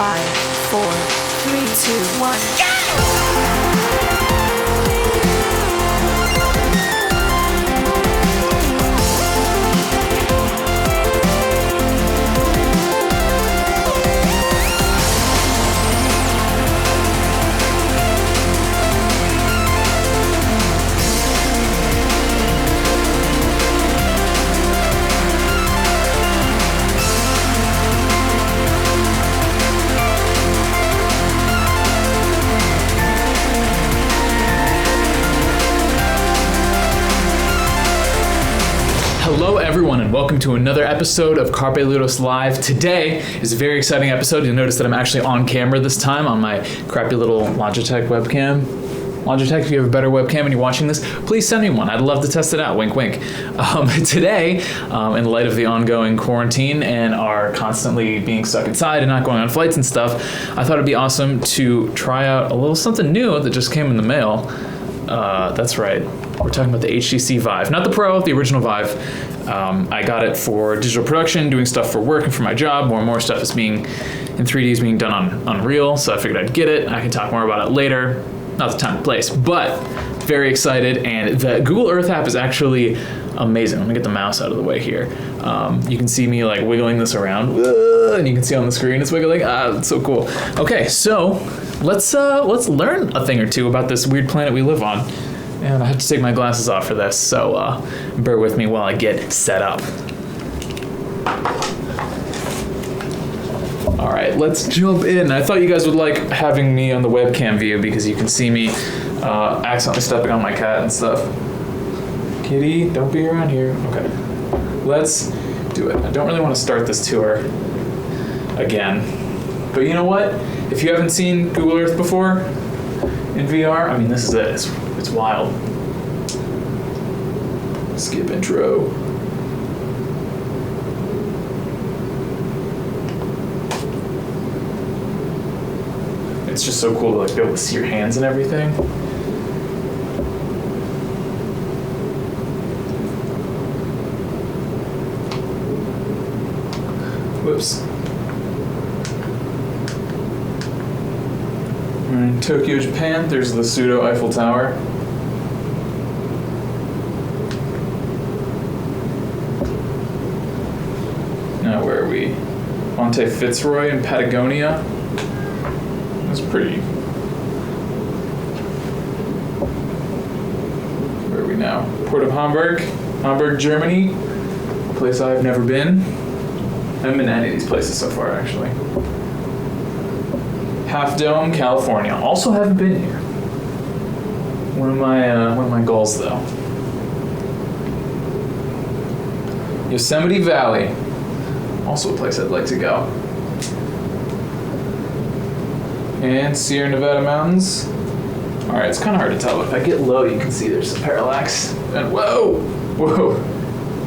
5, 4, 3, 2, 1, go! Hello everyone and welcome to another episode of Carpe Ludos Live. Today is a very exciting episode. You'll notice that I'm actually on camera this time on my crappy little Logitech webcam. Logitech, if you have a better webcam and you're watching this, please send me one. I'd love to test it out. Wink, wink. Today, in light of the ongoing quarantine and our constantly being stuck inside and not going on flights and stuff, I thought it'd be awesome to try out a little something new that just came in the mail. That's right. We're talking about the HTC Vive, not the Pro, the original Vive. I got it for digital production, doing stuff for work and for my job. More and more stuff is being in 3D is being done on Unreal, so I figured I'd get it. I can talk more about it later. Not the time and place, but very excited. And the Google Earth app is actually amazing. Let me get the mouse out of the way here. You can see me like wiggling this around, and you can see on the screen it's wiggling. It's so cool. Okay, so let's learn a thing or two about this weird planet we live on. And I have to take my glasses off for this, so bear with me while I get set up. All right, let's jump in. I thought you guys would like having me on the webcam view because you can see me accidentally stepping on my cat and stuff. Kitty, don't be around here. Okay, let's do it. I don't really want to start this tour again, but you know what? If you haven't seen Google Earth before in VR, I mean, this is it. It's wild. Skip intro. It's just so cool to like be able to see your hands and everything. Whoops. We're in Tokyo, Japan. There's the pseudo Eiffel Tower. Now where are we? Monte Fitzroy in Patagonia. That's pretty. Where are we now? Port of Hamburg, Germany. A place I've never been. I haven't been to any of these places so far, actually. Half Dome, California. Also haven't been here. One of my goals, though. Yosemite Valley. Also a place I'd like to go. And Sierra Nevada Mountains. All right, it's kind of hard to tell, but if I get low, you can see there's some parallax. And whoa,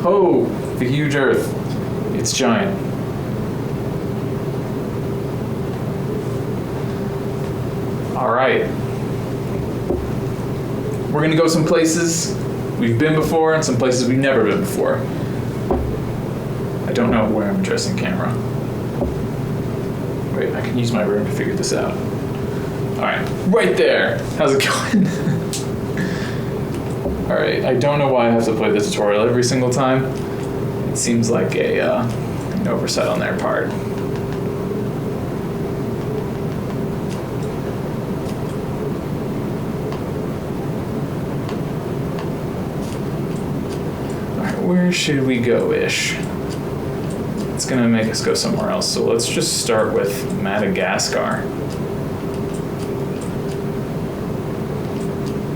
oh, the huge Earth. It's giant. All right. We're gonna go some places we've been before and some places we've never been before. I don't know where I'm addressing camera. Wait, I can use my room to figure this out. All right there. How's it going? All right, I don't know why I have to play the tutorial every single time. It seems like an oversight on their part. All right, where should we go-ish? It's gonna make us go somewhere else, so let's just start with Madagascar.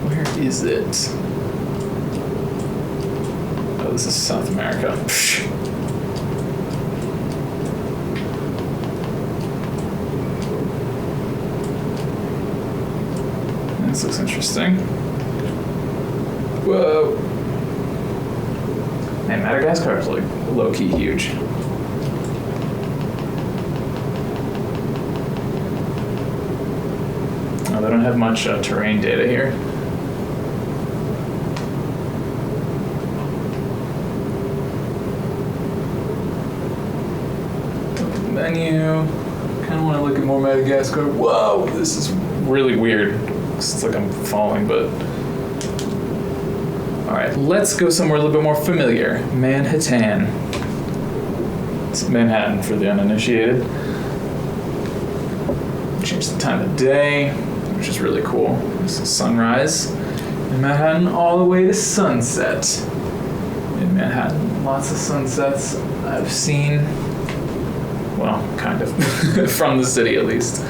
Where is it? Oh, this is South America. This looks interesting. Whoa. Man, Madagascar is like low-key huge. Oh, they don't have much terrain data here. Open the menu. Kind of want to look look at more Madagascar. Whoa, this is really weird. It's like I'm falling, but... Alright, let's go somewhere a little bit more familiar. Manhattan. It's Manhattan for the uninitiated. Change the time of day, which is really cool. This is sunrise in Manhattan all the way to sunset in Manhattan. Lots of sunsets I've seen. Well, kind of. From the city, at least.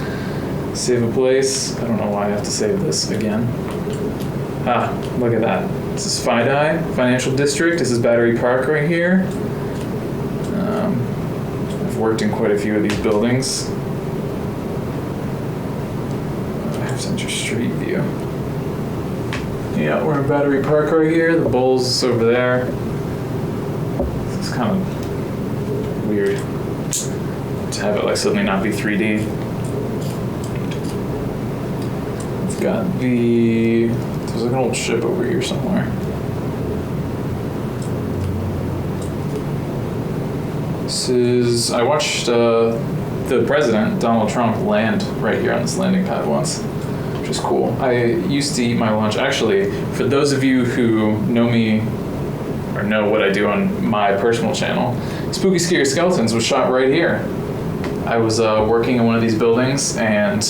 Save a place. I don't know why I have to save this again. Ah, look at that. This is FIDI, Financial District. This is Battery Park right here. I've worked in quite a few of these buildings. I have such a street view. Yeah, we're in Battery Park right here. The Bulls is over there. This is kind of weird to have it like suddenly not be 3D. We've got there's like an old ship over here somewhere. This is, I watched the president, Donald Trump, land right here on this landing pad once, which is cool. I used to eat my lunch, actually, for those of you who know me or know what I do on my personal channel, Spooky Scary Skeletons was shot right here. I was working in one of these buildings, and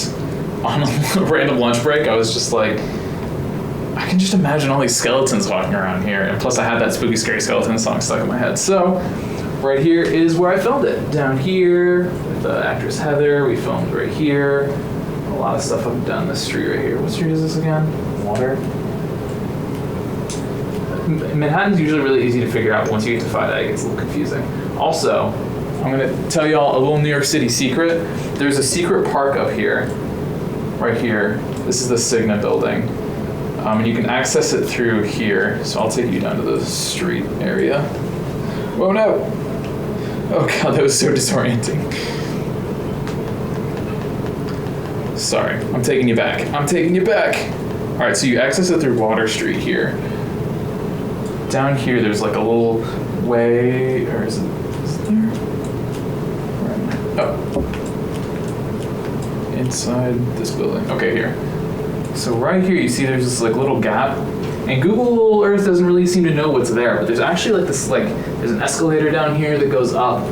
on a random lunch break, I was just like, I can just imagine all these skeletons walking around here, and plus I had that Spooky Scary Skeleton song stuck in my head. So, right here is where I filmed it. Down here, with the actress Heather, we filmed right here. A lot of stuff up down this street right here. What street is this again? Water? Manhattan's usually really easy to figure out. Once you get to FIDI, it gets a little confusing. Also, I'm gonna tell y'all a little New York City secret. There's a secret park up here, right here. This is the Cigna building. And you can access it through here. So I'll take you down to the street area. Oh no! Oh god, that was so disorienting. Sorry, I'm taking you back. I'm taking you back! Alright, so you access it through Water Street here. Down here, there's like a little way, or is there? Where am I? Oh. Inside this building. Okay, here. So right here, you see there's this like little gap, and Google Earth doesn't really seem to know what's there, but there's actually like this, there's an escalator down here that goes up,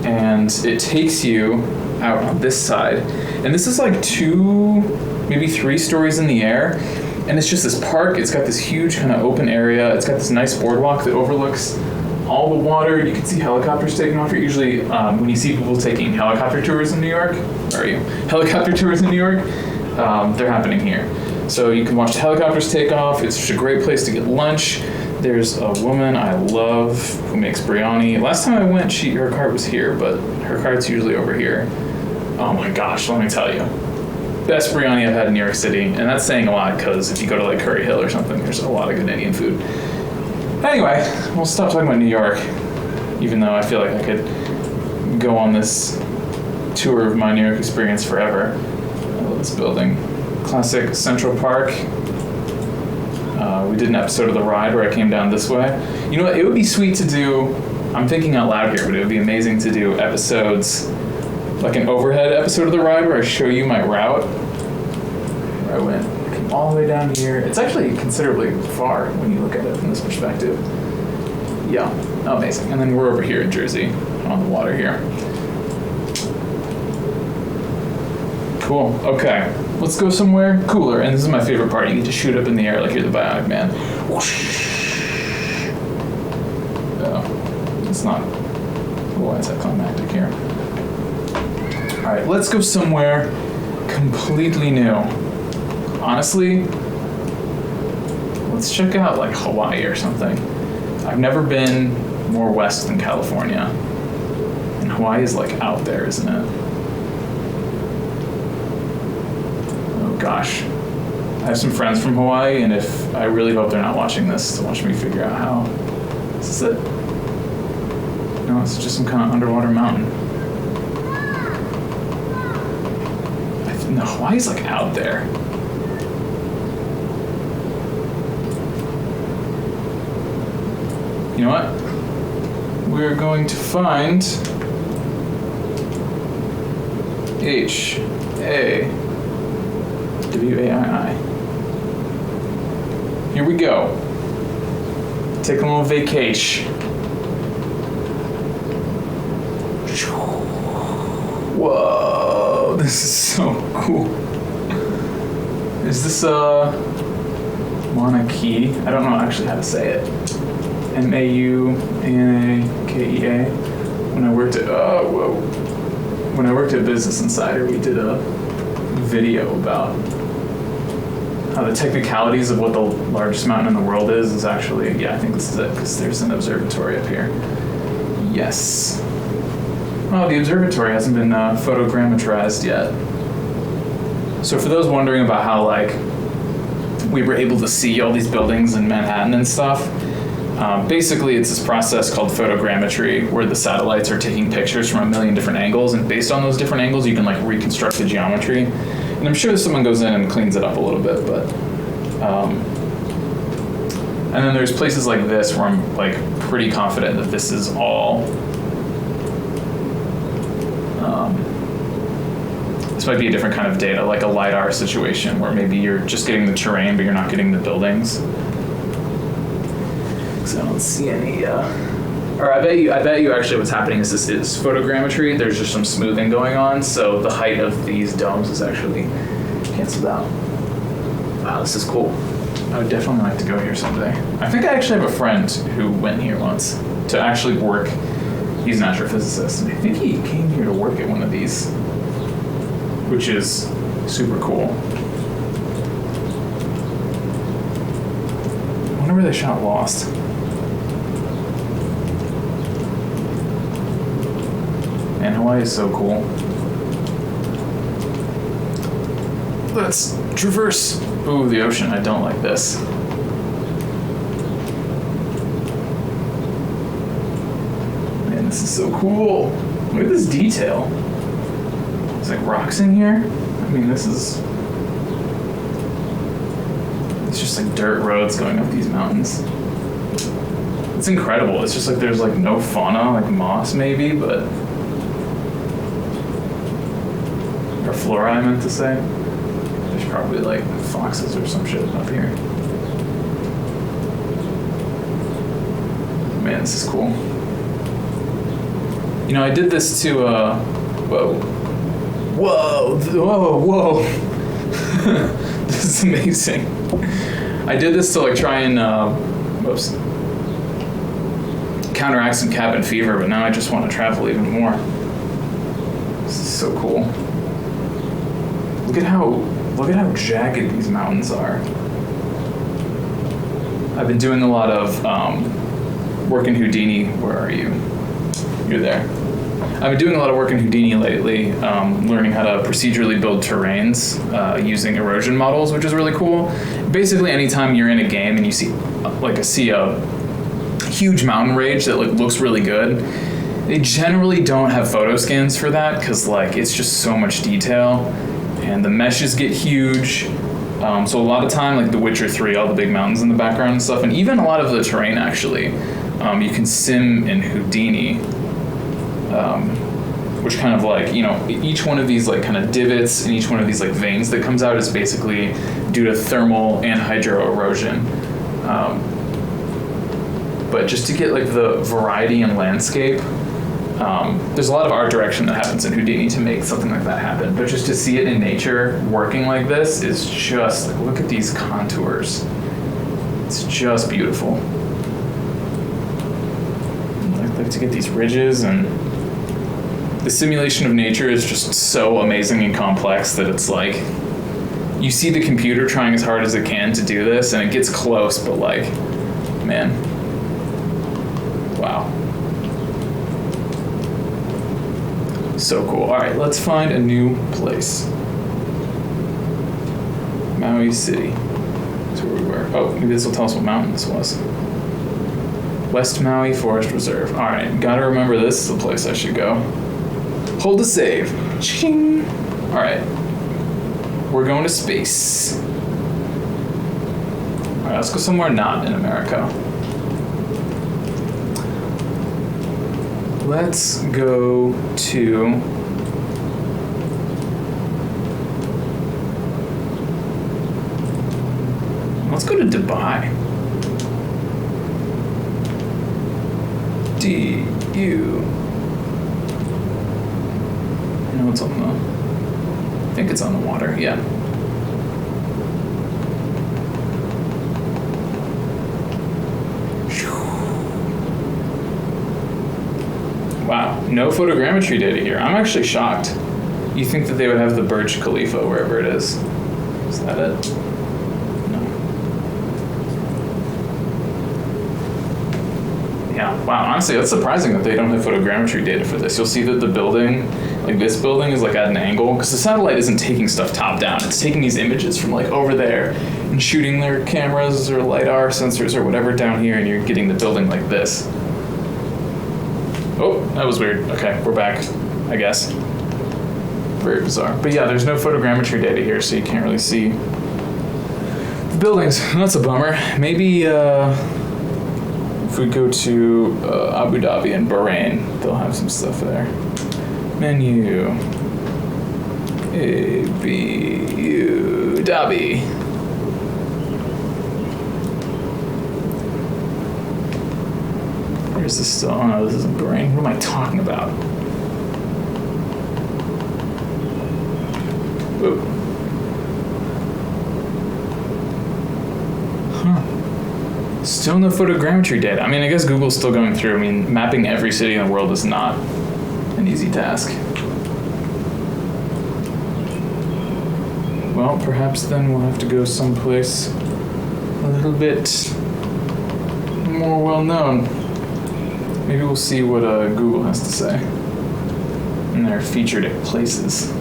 and it takes you out on this side. And this is like 2, maybe 3 stories in the air, and it's just this park. It's got this huge kind of open area. It's got this nice boardwalk that overlooks all the water. You can see helicopters taking off here. Usually when you see people taking helicopter tours in New York, where are you? Helicopter tours in New York, they're happening here. So you can watch the helicopters take off. It's just a great place to get lunch. There's a woman I love who makes biryani. Last time I went, her cart was here, but her cart's usually over here. Oh my gosh, let me tell you. Best biryani I've had in New York City, and that's saying a lot because if you go to like Curry Hill or something, there's a lot of good Indian food. Anyway, we'll stop talking about New York, even though I feel like I could go on this tour of my New York experience forever. I love this building. Classic Central Park. We did an episode of The Ride where I came down this way. You know what, it would be sweet to do, I'm thinking out loud here, but it would be amazing to do episodes, like an overhead episode of The Ride where I show you my route. Where I went, I came all the way down here. It's actually considerably far when you look at it from this perspective. Yeah, amazing. And then we're over here in Jersey, on the water here. Cool, okay. Let's go somewhere cooler, and this is my favorite part. You get to shoot up in the air like you're the Bionic Man. Oh, it's not a little anticlimactic here. Alright, let's go somewhere completely new. Honestly, let's check out like Hawaii or something. I've never been more west than California. And Hawaii is like out there, isn't it? Gosh, I have some friends from Hawaii, and I really hope they're not watching this to watch me figure out how. Is this it? No, it's just some kind of underwater mountain. No, Hawaii's like out there. You know what? We're going to find H-A-W-A-I-I. Here we go. Take a little vacation. Whoa, this is so cool. Is this Mauna Kea? I don't know actually how to say it. Maunakea. When I worked at Business Insider, we did a video about how the technicalities of what the largest mountain in the world is actually, I think this is it, because there's an observatory up here. Yes. Well, the observatory hasn't been photogrammetrized yet. So for those wondering about how, like, we were able to see all these buildings in Manhattan and stuff, basically it's this process called photogrammetry, where the satellites are taking pictures from a million different angles, and based on those different angles, you can, like, reconstruct the geometry. And I'm sure someone goes in and cleans it up a little bit, but... and then there's places like this where I'm, like, pretty confident that this is all... this might be a different kind of data, like a LiDAR situation, where maybe you're just getting the terrain, but you're not getting the buildings. So I don't see any... Or I bet you actually what's happening is this is photogrammetry. There's just some smoothing going on, so the height of these domes is actually canceled out. Wow, this is cool. I would definitely like to go here someday. I think I actually have a friend who went here once to actually work. He's an astrophysicist, and I think he came here to work at one of these, which is super cool. I wonder where they shot Lost. And Hawaii is so cool. Let's traverse. Ooh, the ocean. I don't like this. Man, this is so cool. Look at this detail. There's like rocks in here. I mean, this is... It's just like dirt roads going up these mountains. It's incredible. It's just like there's like no fauna, like moss maybe, but... Or flora, I meant to say. There's probably like foxes or some shit up here. Man, this is cool. You know, I did this to, whoa. This is amazing. I did this to like try and, counteract some cabin fever, but now I just want to travel even more. This is so cool. Look at how jagged these mountains are. I've been doing a lot of work in Houdini. Where are you? You're there. I've been doing a lot of work in Houdini lately, learning how to procedurally build terrains using erosion models, which is really cool. Basically, anytime you're in a game and you see a huge mountain range that like looks really good, they generally don't have photo scans for that because like it's just so much detail. And the meshes get huge. So a lot of time, like The Witcher 3, all the big mountains in the background and stuff, and even a lot of the terrain actually, you can sim in Houdini, which kind of like, you know, each one of these like kind of divots and each one of these like veins that comes out is basically due to thermal and hydro erosion. But just to get like the variety in landscape, there's a lot of art direction that happens in Houdini to make something like that happen, but just to see it in nature working like this is just, like, look at these contours. It's just beautiful. I like to get these ridges, and the simulation of nature is just so amazing and complex that it's like, you see the computer trying as hard as it can to do this, and it gets close, but like, man, wow. So cool. All right, let's find a new place. Maui City. That's where we were. Oh, maybe this will tell us what mountain this was. West Maui Forest Reserve. All right, gotta remember this is the place I should go. Hold to save. Ching. All right, we're going to space. All right, let's go somewhere not in America. Let's go to Let's go to Dubai. D-U. I know it's on the... I think it's on the water, yeah. Wow, no photogrammetry data here. I'm actually shocked. You think that they would have the Burj Khalifa wherever it is. Is that it? No. Yeah, wow, honestly, that's surprising that they don't have photogrammetry data for this. You'll see that the building, like this building, is like at an angle, because the satellite isn't taking stuff top down. It's taking these images from like over there and shooting their cameras or LiDAR sensors or whatever down here, and you're getting the building like this. Oh, that was weird. Okay, we're back, I guess. Very bizarre. But yeah, there's no photogrammetry data here, so you can't really see the buildings. That's a bummer. Maybe if we go to Abu Dhabi and Bahrain, they'll have some stuff there. Menu. Abu Dhabi. Where's this still? Oh no, this isn't Bahrain. What am I talking about? Whoa. Huh. Still no photogrammetry data. I mean, I guess Google's still going through. I mean, mapping every city in the world is not an easy task. Well, perhaps then we'll have to go someplace a little bit more well-known. Maybe we'll see what Google has to say in their featured places.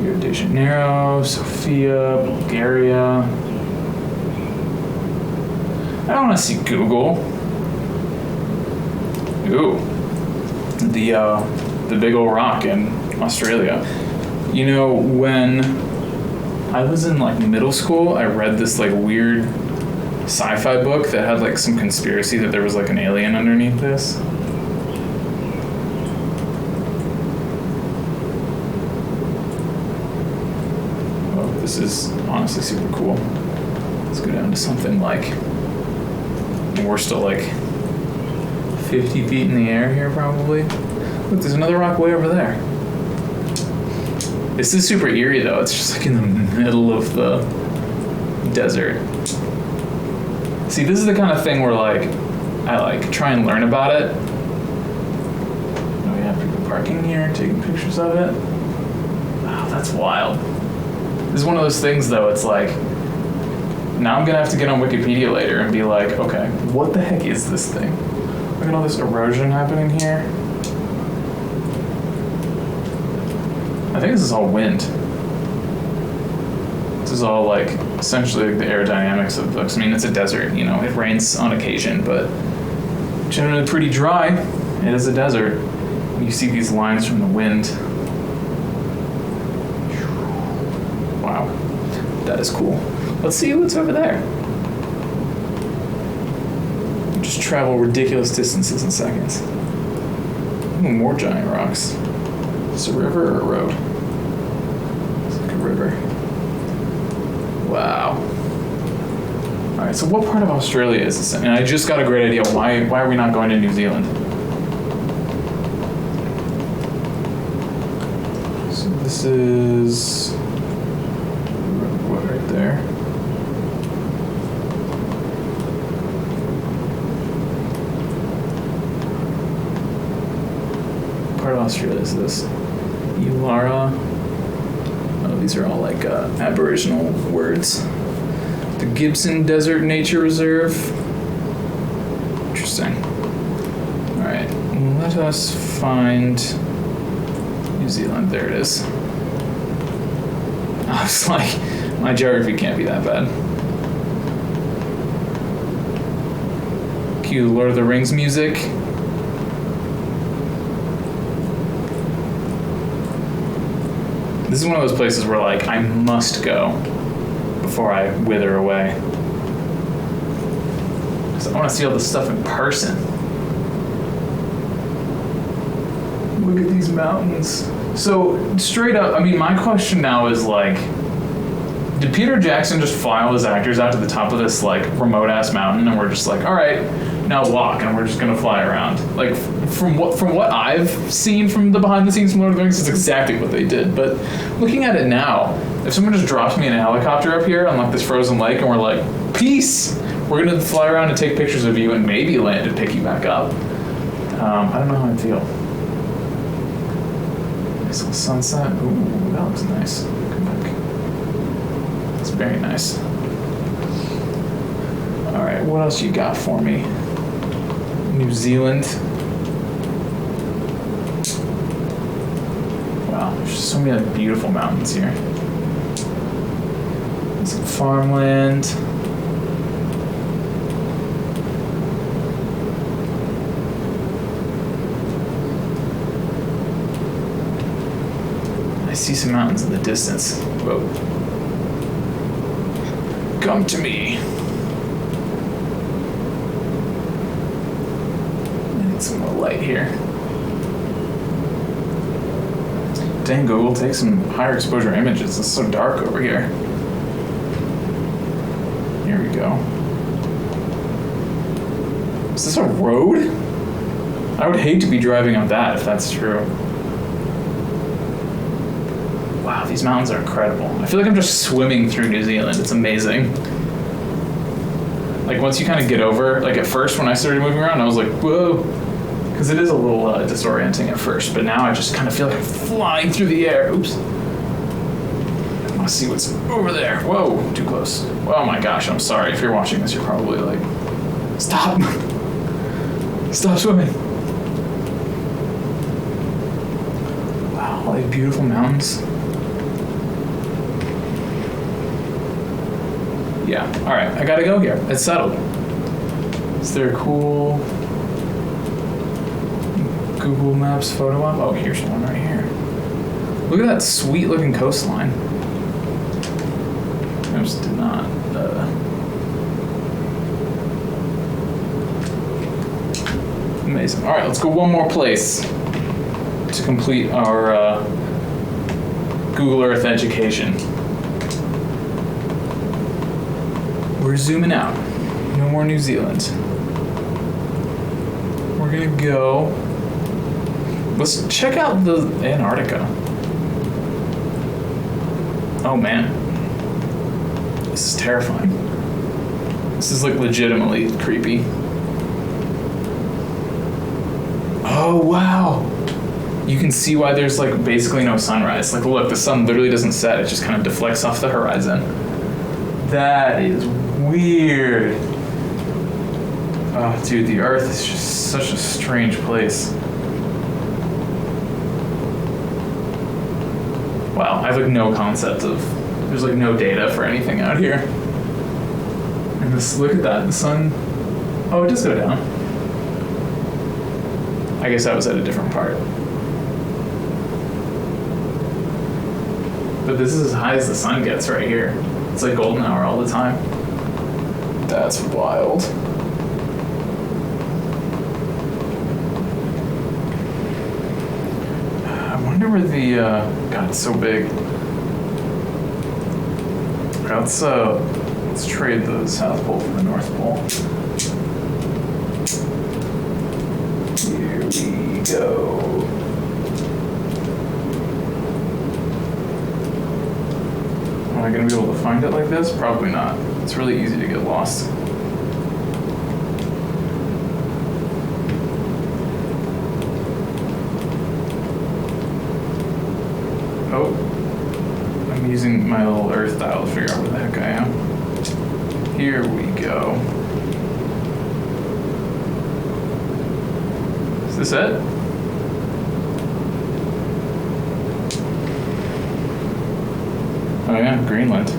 Rio de Janeiro, Sofia, Bulgaria. I don't want to see Google. Ooh, the big old rock in Australia. You know, when I was in like middle school, I read this like weird sci-fi book that had like some conspiracy that there was like an alien underneath this. Oh, this is honestly super cool. Let's go down to something like, we're still like 50 feet in the air here probably. Look, there's another rock way over there. This is super eerie though. It's just like in the middle of the desert. See, this is the kind of thing where like I like try and learn about it. Oh, we have people parking here, taking pictures of it. Wow, that's wild. This is one of those things though, it's like, now I'm gonna have to get on Wikipedia later and be like, okay, what the heck is this thing? Look at all this erosion happening here. I think this is all wind. This is all like essentially like the aerodynamics of books. I mean, it's a desert, you know, it rains on occasion, but generally pretty dry. It is a desert. You see these lines from the wind. Wow, that is cool. Let's see what's over there. Just travel ridiculous distances in seconds. Ooh, more giant rocks. Is it a river or a road? It's like a river. Wow. All right, so what part of Australia is this in? And I just got a great idea. Why are we not going to New Zealand? So this is what right there? What part of Australia is this? Ulara. Oh, these are all like Aboriginal words. The Gibson Desert Nature Reserve. Interesting. All right, let us find New Zealand. There it is. I was like, my geography can't be that bad. Cue Lord of the Rings music. This is one of those places where like I must go before I wither away. Because I want to see all this stuff in person. Look at these mountains. So straight up, I mean, my question now is like, Did Peter Jackson just fly all his actors out to the top of this like remote ass mountain, and we're just like, all right, now walk, and we're just gonna fly around? Like from what I've seen from the behind the scenes from Lord of the Rings, it's exactly what they did. But looking at it now, if someone just drops me in a helicopter up here on like this frozen lake, and we're like, peace, we're gonna fly around and take pictures of you and maybe land and pick you back up. I don't know how I feel. Nice little sunset. Ooh, that looks nice. Come back. It's very nice. All right, what else you got for me? New Zealand. Wow, there's just so many like, beautiful mountains here. Some farmland. I see some mountains in the distance. Whoa. Come to me. I need some more light here. Dang, Google, take some higher exposure images. It's so dark over here. Here we go. Is this a road? I would hate to be driving on that if that's true. Wow, these mountains are incredible. I feel like I'm just swimming through New Zealand. It's amazing. Like once you kind of get over, like at first when I started moving around, I was like, whoa. Because it is a little disorienting at first, but now I just kind of feel like I'm flying through the air. Oops. I want to see what's over there. Whoa, too close. Oh my gosh, I'm sorry. If you're watching this, you're probably like, stop. Stop swimming. Wow, all these beautiful mountains. Yeah, all right, I gotta go here. It's settled. Is there a cool Google Maps photo op? Oh, here's one right here. Look at that sweet looking coastline. I just did not. Amazing. All right, let's go one more place to complete our Google Earth education. We're zooming out. No more New Zealand. We're gonna go. Let's check out the Antarctica. Oh man. This is terrifying. This is like legitimately creepy. Oh wow. You can see why there's like basically no sunrise. Like look, the sun literally doesn't set, it just kind of deflects off the horizon. That is weird. Oh, dude, the Earth is just such a strange place. Wow, I have like no concept of, there's like no data for anything out here. And this, look at that, the sun, oh, it does go down. I guess I was at a different part. But this is as high as the sun gets right here. It's like golden hour all the time. That's wild. I wonder where the, God, it's so big. Let's trade the South Pole for the North Pole. Here we go. Am I going to be able to find it like this? Probably not. It's really easy to get lost. Oh. I'm using my little Earth dial to figure out where the heck I am. Here we go. Is this it? Oh yeah, Greenland.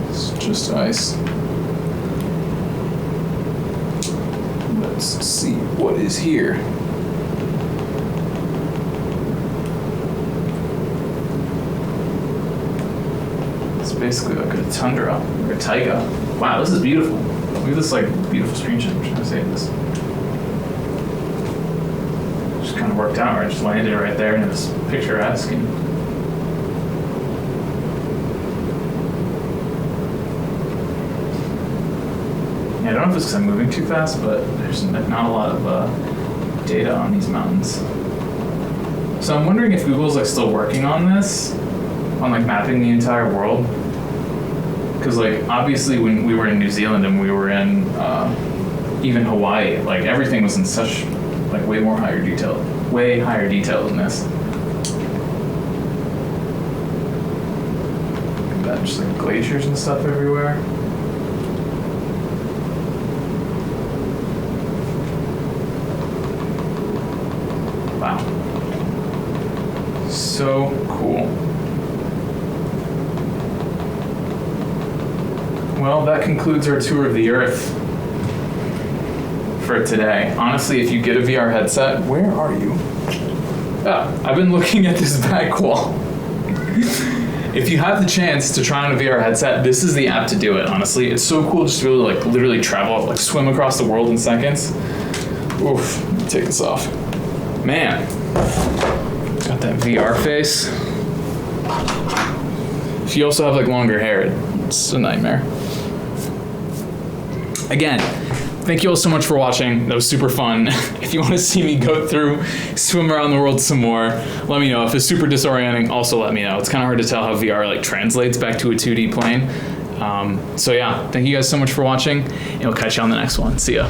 It's just ice. Let's see what is here. It's basically like a tundra or a taiga. Wow, this is beautiful. Look at this like beautiful screenshot. I'm trying to say this. Just kind of worked out where I just landed right there and it was picturesque. Yeah, I don't know if it's because I'm moving too fast, but there's not a lot of data on these mountains. So I'm wondering if Google's like still working on this, on like mapping the entire world. Because like obviously when we were in New Zealand and we were in even Hawaii, like everything was in such like way higher detail than this. Look at that, just like glaciers and stuff everywhere. Wow. So cool. Well, that concludes our tour of the Earth for today. Honestly, if you get a VR headset, where are you? Oh, I've been looking at this back wall. If you have the chance to try on a VR headset, this is the app to do it, honestly. It's so cool just to be able to like literally travel, like swim across the world in seconds. Oof, let me take this off. Man, got that VR face. If you also have like longer hair, it's a nightmare. Again, thank you all so much for watching. That was super fun. If you want to see me go through, swim around the world some more, let me know. If it's super disorienting, also let me know. It's kind of hard to tell how VR like translates back to a 2D plane. So yeah, thank you guys so much for watching, and we'll catch you on the next one. See ya.